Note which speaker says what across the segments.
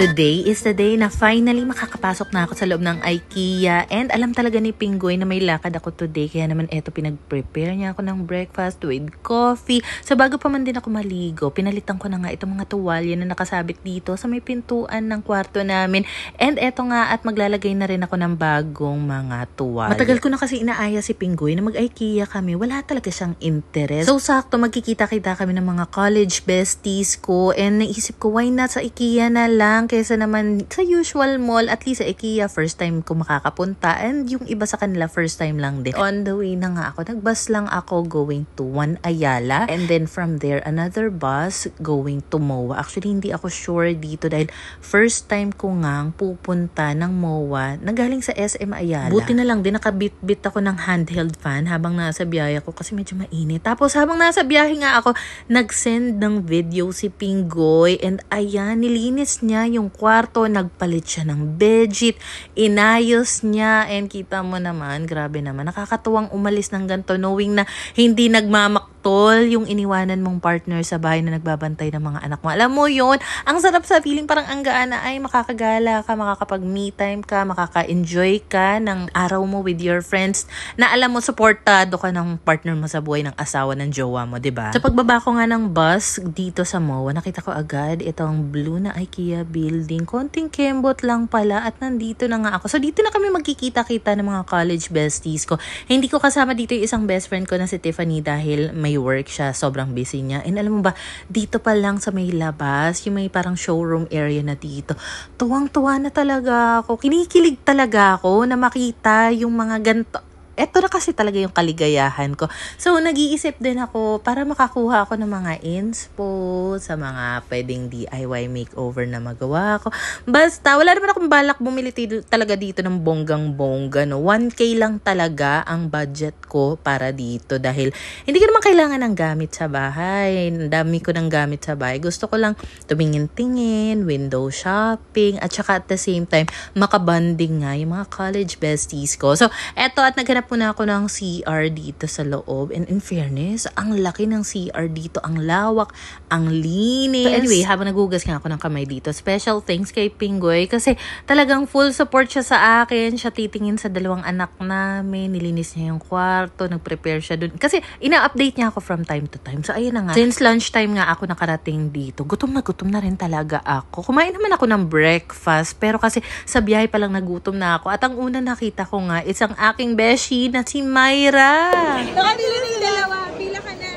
Speaker 1: Today is the day na finally makakapasok na ako sa loob ng IKEA, and alam talaga ni Pinggoy na may lakad ako today, kaya naman eto pinag-prepare niya ako ng breakfast with coffee. So bago pa man din ako maligo, pinalitan ko na nga itong mga tuwalya na nakasabit dito sa may pintuan ng kwarto namin, and eto nga at maglalagay na rin ako ng bagong mga tuwalya. Matagal ko na kasi inaaya si Pinggoy na mag-IKEA kami, wala talaga siyang interest. So sakto magkikita-kita kami ng mga college besties ko, and naisip ko why not sa IKEA na lang kaysa naman sa usual mall. At least sa IKEA first time ko makakapunta, and yung iba sa kanila first time lang din. On the way na nga ako, nagbus lang ako going to One Ayala, and then from there another bus going to MOA. Actually hindi ako sure dito dahil first time ko ngang pupunta ng MOA na galing sa SM Ayala. Buti na lang din nakabit-bit ako ng handheld fan habang nasa biyahe ko kasi medyo mainit. Tapos habang nasa biyahe nga ako, nag-send ng video si Pinggoy, and ayan, nilinis niya yung kwarto, nagpalit siya ng bedsheet, inayos niya, and kita mo naman, grabe naman, nakakatuwang umalis ng ganito knowing na hindi nagmamaktol yung iniwanan mong partner sa bahay na nagbabantay ng mga anak mo. Alam mo yun, ang sarap sa feeling, parang ang gaan na ay makakagala ka, makakapag-me time ka, makaka-enjoy ka ng araw mo with your friends na alam mo, supportado ka ng partner mo sa buhay, ng asawa, ng jowa mo, diba? Sa pagbaba ko nga ng bus dito sa MOA, nakita ko agad itong blue na IKEA building. Konting kembot lang pala at nandito na nga ako. So dito na kami magkikita-kita ng mga college besties ko. Hindi ko kasama dito yung isang best friend ko na si Tiffany dahil may work siya. Sobrang busy niya. And alam mo ba, dito pa lang sa may labas, yung may parang showroom area na dito, tuwang-tuwa na talaga ako. Kinikilig talaga ako na makita yung mga ganito. Eto na kasi talaga yung kaligayahan ko. So, nag-iisip din ako para makakuha ako ng mga inspo sa mga pwedeng DIY makeover na magawa ko. Basta, wala naman akong balak bumili talaga dito ng bonggang-bongga, no? 1K lang talaga ang budget ko para dito dahil hindi ko naman kailangan ng gamit sa bahay. Ang dami ko ng gamit sa bahay. Gusto ko lang tumingin-tingin, window shopping, at saka at the same time, makabanding nga yung mga college besties ko. So, eto at naghanap po na ako ng CR dito sa loob, and in fairness, ang laki ng CR dito, ang lawak, ang linis. So anyway, habang nagugas nga ako ng kamay dito, special thanks kay Pinggoy kasi talagang full support siya sa akin. Siya titingin sa dalawang anak namin, nilinis niya yung kwarto, nag-prepare siya dun. Kasi ina-update niya ako from time to time. So ayun na nga, since lunchtime nga ako nakarating dito, gutom na rin talaga ako. Kumain naman ako ng breakfast, pero kasi sa biyahe pa lang nagutom na ako. At ang una nakita ko nga, isang aking beshi na si Myra.
Speaker 2: Nakapila na yung dalawa. Pila ka na.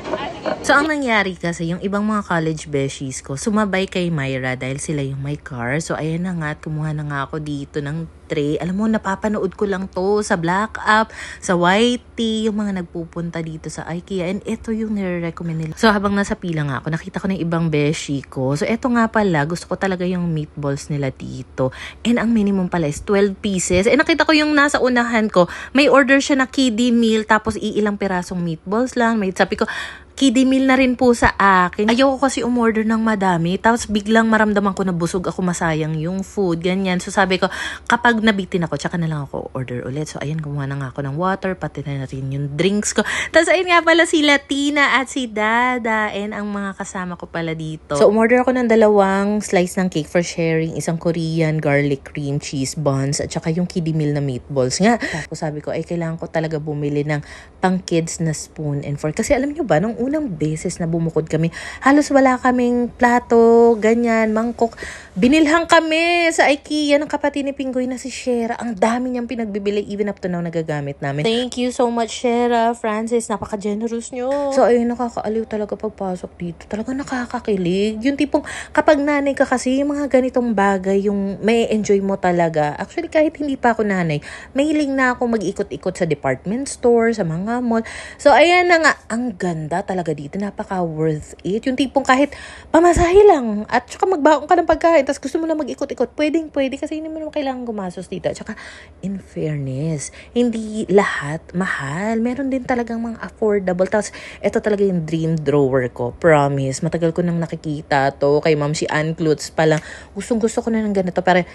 Speaker 1: So, ang nangyari kasi, yung ibang mga college beshies ko, sumabay kay Myra dahil sila yung may car. So, ayan na nga at kumuha na nga ako dito ng tray. Alam mo, napapanood ko lang to sa Black App, sa YT, yung mga nagpupunta dito sa IKEA. And ito yung nire-recommend nila. So, habang nasa pila nga ako, nakita ko ng ibang beshi ko. So, ito nga pala, gusto ko talaga yung meatballs nila dito. And ang minimum pala is 12 pieces. And nakita ko yung nasa unahan ko, may order siya na kiddie meal, tapos iilang pirasong meatballs lang. May sabi ko, kiddie meal na rin po sa akin. Ayoko kasi umorder ng madami, tapos biglang maramdaman ko na busog ako, masayang yung food, ganyan. So sabi ko, kapag nabitin ako, tsaka na lang ako order ulit. So ayan, kumuha na nga ako ng water, pati na rin yung drinks ko. Tapos ayun nga pala si Latina at si Dada, and ang mga kasama ko pala dito. So umorder ako ng 2 slice ng cake for sharing, isang Korean garlic cream cheese buns, at saka yung kiddie meal na meatballs nga. Tapos sabi ko, ay kailangan ko talaga bumili ng pang kids na spoon and fork. Kasi alam nyo ba, nung unang beses na bumukod kami, halos wala kaming plato, ganyan, mangkok. Binilhan kami sa IKEA ng kapatid ni Pinggoy na si Shera. Ang dami niyang pinagbibili, even up to now nagagamit namin. Thank you so much, Shera, Francis, napaka-generous nyo. So ayun, nakakaaliw talaga pagpasok dito. Talaga nakakakilig. Yung tipong kapag nanay ka kasi, yung mga ganitong bagay, yung may enjoy mo talaga. Actually, kahit hindi pa ako nanay, mahiling na ako mag-ikot-ikot sa department store, sa mga mall. So ayan na nga, ang ganda talaga dito, napaka worth it. Yung tipong kahit pamasahe lang at saka magbaon ka ng pagkain tapos gusto mo na mag-ikot-ikot, pwede kasi hindi mo naman kailangan gumasos dito. At saka in fairness, hindi lahat mahal. Meron din talagang mga affordable. Tapos ito talaga yung dream drawer ko, promise. Matagal ko nang nakikita to kay Ma'am si Ann Klutz pa lang. Gustong-gusto ko na ng ganito para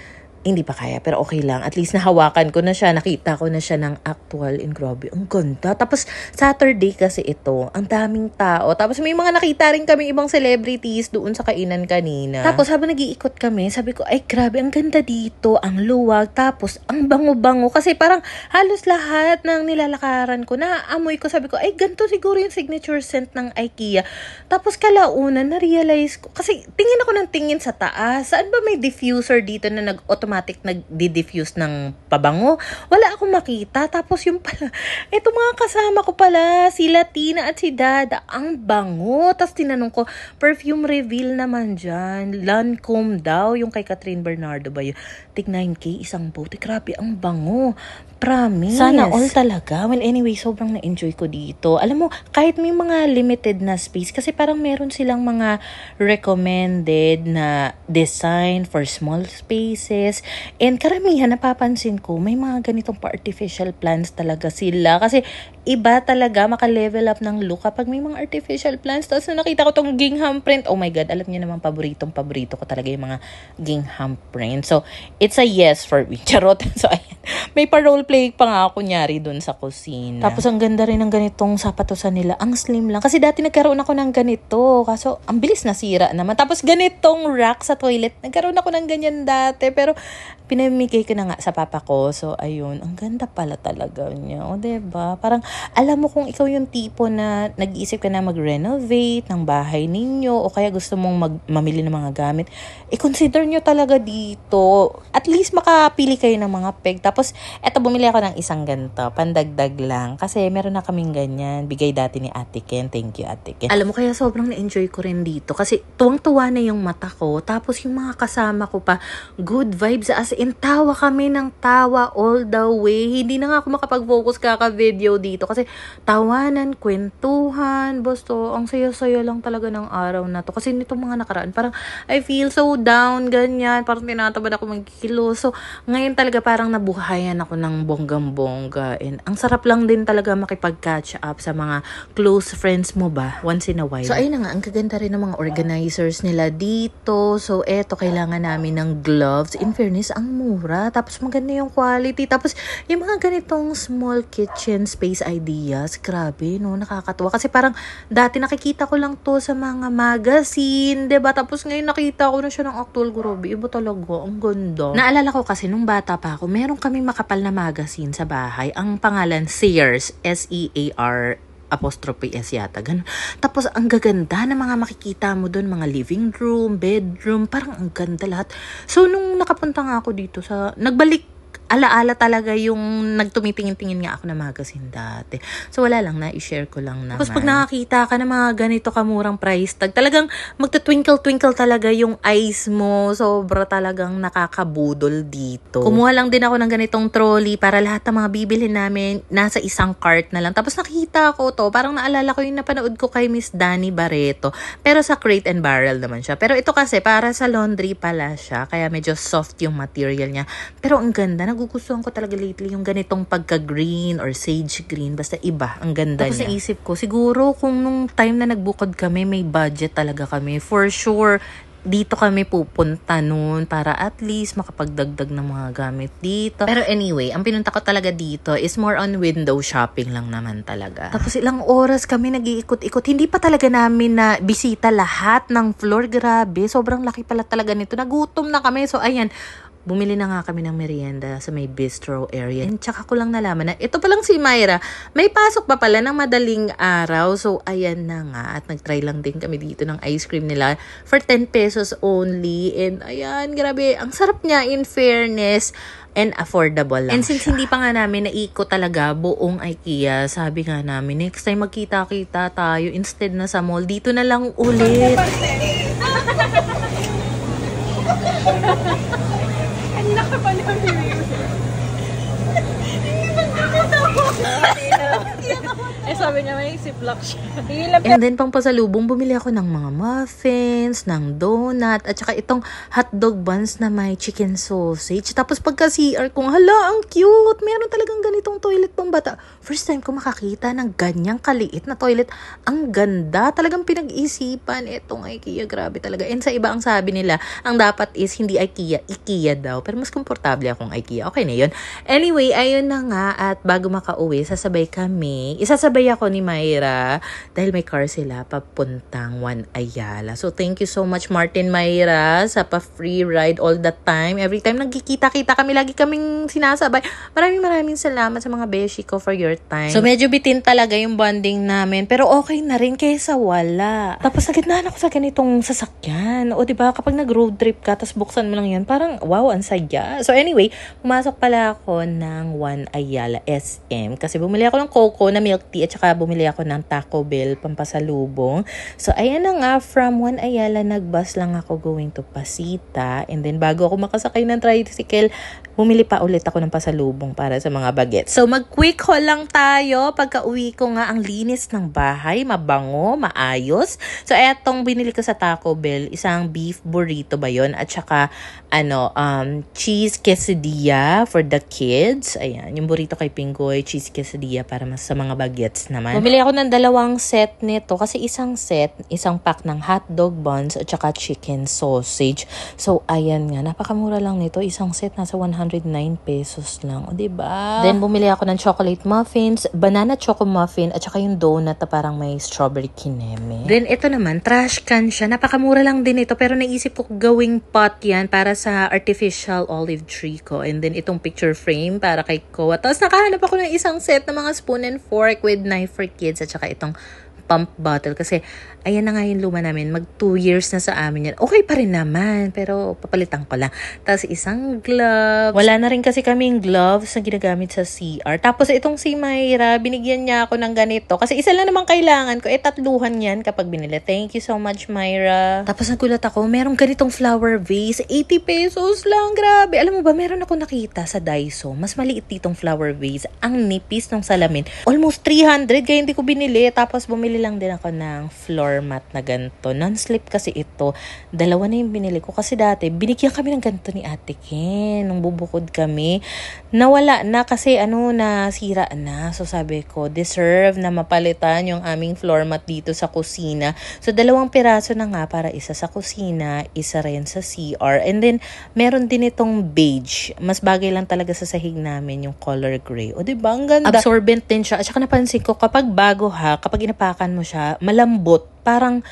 Speaker 1: hindi pa kaya, pero okay lang. At least nahawakan ko na siya, nakita ko na siya ng actual, and grabe, ang ganda. Tapos, Saturday kasi ito, ang daming tao. Tapos, may mga nakita rin kami ibang celebrities doon sa kainan kanina. Tapos, habang nag-iikot kami, sabi ko, ay grabe, ang ganda dito, ang luwag. Tapos, ang bango-bango. Kasi parang halos lahat ng nilalakaran ko, naamoy ko, sabi ko, ay ganito siguro yung signature scent ng IKEA. Tapos, kalaunan, na-realize ko, kasi tingin ako ng tingin sa taas. Saan ba may diffuser dito na automatic nag-diffuse ng pabango? Wala akong makita. Tapos yung pala, eto mga kasama ko pala, sila Tina at si Dada, ang bango. Tapos tinanong ko, perfume reveal naman dyan. Lancome daw, yung kay Catherine Bernardo ba yun? Tig 9K, isang bote. Grabe, ang bango. Promise. Sana all talaga. Well, anyway, sobrang na-enjoy ko dito. Alam mo, kahit may mga limited na space, kasi parang meron silang mga recommended na design for small spaces. And karamihan, napapansin ko, may mga ganitong pa-artificial plants talaga sila. Kasi iba talaga maka-level up ng look kapag may mga artificial plants. Tapos nakita ko tong gingham print. Oh my God, alam niyo naman, paborito ko talaga yung mga gingham print. So, it's a yes for me. Charot. So, ayan. May pa-role play pa nga ako nyari dun sa kusina. Tapos, ang ganda rin ng ganitong sapatosan nila. Ang slim lang. Kasi dati nagkaroon ako ng ganito. Kaso, ang bilis nasira naman. Tapos, ganitong rack sa toilet. Nagkaroon ako ng ganyan dati. Pero, pinamigay ko na nga sa papa ko. So, ayun. Ang ganda pala talaga niya. O, diba? Parang, alam mo kung ikaw yung tipo na nag-iisip ka na mag-renovate ng bahay ninyo o kaya gusto mong mamili ng mga gamit, i-consider nyo talaga dito. At least makapili kayo ng mga peg. Tapos, eto, bumili ako ng isang ganito. Pandagdag lang. Kasi meron na kaming ganyan. Bigay dati ni Ate Ken. Thank you, Ate Ken. Alam mo, kaya sobrang na-enjoy ko rin dito. Kasi tuwang-tuwa na yung mata ko. Tapos yung mga kasama ko pa, good vibes. As in, tawa kami ng tawa all the way. Hindi na nga ako makapag-focus kaka-video dito. Kasi tawanan, kwentuhan, basta ang saya-saya lang talaga ng araw na to. Kasi nitong mga nakaraan, parang I feel so down, ganyan. Parang tinatamad ako magkilo. So, ngayon talaga parang nabuhayan ako ng bonggang-bongga. And ang sarap lang din talaga makipag-catch up sa mga close friends mo ba, once in a while. So, ayun na nga, ang kaganda rin ng mga organizers nila dito. So, eto, kailangan namin ng gloves. In fairness, ang mura. Tapos, maganda yung quality. Tapos, yung mga ganitong small kitchen space ideas, grabe, no? Nakakatuwa. Kasi parang, dati nakikita ko lang to sa mga magazine, diba? Tapos, ngayon nakita ko na siya ng actual, grabe. Iba talaga. Ang ganda. Naalala ko kasi, nung bata pa ako, meron kaming makapal na magazine sa bahay. Ang pangalan, Sears. S-E-A-R apostrophe S yata, ganun. Tapos, ang gaganda na mga makikita mo doon, mga living room, bedroom, parang ang ganda lahat. So, nung nakapunta nga ako dito nagbalik, alaala talaga yung nagtumitingin-tingin nga ako na magazine dati. So, wala lang, na-i-share ko lang naman. Tapos, pag nakakita ka ng mga ganito kamurang price tag, talagang magta-twinkle-twinkle talaga yung eyes mo. Sobra talagang nakakabudol dito. Kumuha lang din ako ng ganitong trolley para lahat ng mga bibilhin namin nasa isang cart na lang. Tapos, nakita ko to, parang naalala ko yung napanood ko kay Miss Danny Barreto. Pero sa Crate and Barrel naman siya. Pero ito kasi, para sa laundry pala siya. Kaya medyo soft yung material niya. Pero ang ganda, nagugustuhan ko talaga lately yung ganitong pagka-green or sage green. Basta iba. Ang ganda niya. Tapos naisip ko, siguro kung nung time na nagbukod kami, may budget talaga kami. For sure, dito kami pupunta noon para at least makapagdagdag ng mga gamit dito. Pero anyway, ang pinunta ko talaga dito is more on window shopping lang naman talaga. Tapos ilang oras kami nag-iikot-ikot. Hindi pa talaga namin na bisita lahat ng floor. Grabe, sobrang laki pala talaga nito. Nagutom na kami. So ayan, bumili na nga kami ng merienda sa may bistro area. And tsaka ko lang nalaman na ito palang si Myra, may pasok pa pala ng madaling araw. So, ayan na nga. At nag-try lang din kami dito ng ice cream nila for 10 pesos only. And ayan, grabe. Ang sarap niya, in fairness. And affordable lang. And since hindi pa nga namin naikot talaga buong IKEA, sabi nga namin, next time magkita-kita tayo instead na sa mall, dito na lang ulit.
Speaker 2: Eh, sabi niya may ziplock siya.
Speaker 1: And then, pang pasalubong, bumili ako ng mga muffins, ng donut, at saka itong hotdog buns na may chicken sausage. Tapos pagka CR kong, hala, ang cute! Meron talagang ganitong toilet pang bata. First time ko makakita ng ganyang kaliit na toilet. Ang ganda. Talagang pinag-isipan. Etong IKEA, grabe talaga. And sa iba, ang sabi nila, ang dapat is hindi IKEA, IKEA daw. Pero mas komportable akong IKEA. Okay na yun. Anyway, ayun na nga. At bago makauwi, sasabay kami. Isasabay ako ni Mayra dahil may car sila papuntang Juan Ayala. So, thank you so much, Martin Mayra, sa pa-free ride all the time. Every time nagkikita-kita kami, lagi kaming sinasabay. Maraming salamat sa mga beshi ko for your time. So, medyo bitin talaga yung bonding namin. Pero okay na rin kaysa wala. Tapos, nagitnaan ako sa ganitong sasakyan. O, diba, kapag nag-road trip ka, tapos buksan mo lang yan, parang, wow, ang saya. So, anyway, pumasok pala ako ng Juan Ayala SM. Kasi bumili ako ng coco na milk tea at saka bumili ako ng Taco Bell pampasalubong. So, ayan na nga, from Juan Ayala, nag-bus lang ako going to Pasita. And then, bago ako makasakay ng tricycle, bumili pa ulit ako ng pasalubong para sa mga bagets. So, mag-quick haul lang tayo. Pagka uwi ko nga, ang linis ng bahay, mabango, maayos. So, etong binili ko sa Taco Bell, isang beef burrito ba yun? At saka, cheese quesadilla for the kids. Ayan, yung burrito kay Pingoy, cheese quesadilla para mas sa mga bagets naman. Bumili ako ng 2 set nito kasi isang set, isang pack ng hotdog buns at saka chicken sausage. So, ayan nga, napakamura lang nito. Isang set nasa 109 pesos lang. O, diba? Then, bumili ako ng chocolate muffins, banana choco muffin, at saka yung donut na parang may strawberry kineme. Then, ito naman, trash can siya. Napakamura lang din ito, pero naisip ko gawing pot yan para sa artificial olive tree ko. And then, itong picture frame para kay Koa. Tapos, nakahanap ako ng isang set ng mga spoon and fork with knife for kids at saka itong pump bottle kasi ayan na nga yung luma namin, mag 2 years na sa amin yan. Okay pa rin naman, pero papalitan ko lang. Tapos isang gloves. Wala na rin kasi kaming gloves na ginagamit sa CR. Tapos itong si Mayra, binigyan niya ako ng ganito. Kasi isa lang naman kailangan ko. Tatluhan yan kapag binili. Thank you so much, Mayra. Tapos nagulat ako, merong ganitong flower vase. 80 pesos lang, grabe. Alam mo ba, meron ako nakita sa Daiso. Mas maliit ditong flower vase. Ang nipis ng salamin. Almost 300, kaya hindi ko binili. Tapos bumili lang din ako ng floor mat na ganito. Non-slip kasi ito. 2 na yung binili ko. Kasi dati, binigyan kami ng ganito ni Ate Ken. Nung bubukod kami. Nawala na kasi nasira na. So sabi ko, deserve na mapalitan yung aming floor mat dito sa kusina. So 2 piraso na nga para isa sa kusina, isa rin sa CR. And then, meron din itong beige. Mas bagay lang talaga sa sahig namin yung color gray. O diba, ang ganda. Absorbent din siya. At saka napansin ko, kapag bago kapag inapakan mo siya, malambot. Parang,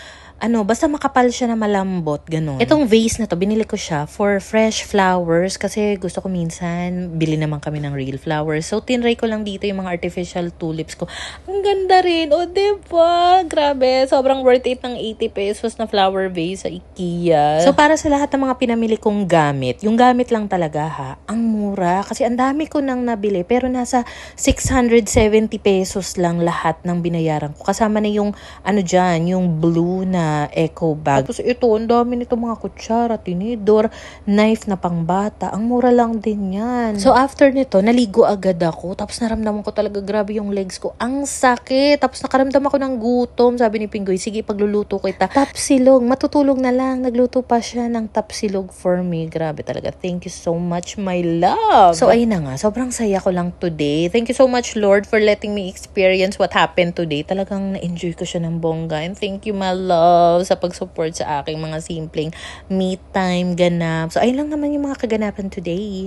Speaker 1: basta makapal siya na malambot, ganun. Itong vase na to, binili ko siya for fresh flowers kasi gusto ko minsan, bili naman kami ng real flowers. So, tinry ko lang dito yung mga artificial tulips ko. Ang ganda rin. O, diba? Grabe. Sobrang worth it ng 80 pesos na flower vase sa IKEA. So, para sa lahat ng mga pinamili kong gamit, yung gamit lang talaga ang mura. Kasi ang dami ko nang nabili. Pero nasa 670 pesos lang lahat ng binayaran ko. Kasama na yung, yung blue na eco bag. Tapos ito, ang dami nito mga kutsara, tinidor, knife na pangbata. Ang mura lang din yan. So after nito, naligo agad ako. Tapos naramdaman ko talaga grabe yung legs ko. Ang sakit. Tapos nakaramdam ako ng gutom. Sabi ni Pingoy, sige pagluluto kita. Tapsilog. Matutulog na lang. Nagluto pa siya ng tapsilog for me. Grabe talaga. Thank you so much, my love. So ayun na nga. Sobrang saya ko lang today. Thank you so much, Lord, for letting me experience what happened today. Talagang na-enjoy ko siya ng bongga. And thank you, my love, sa pag-support sa aking mga simpleng me time ganap. So, ayun lang naman yung mga kaganapan today.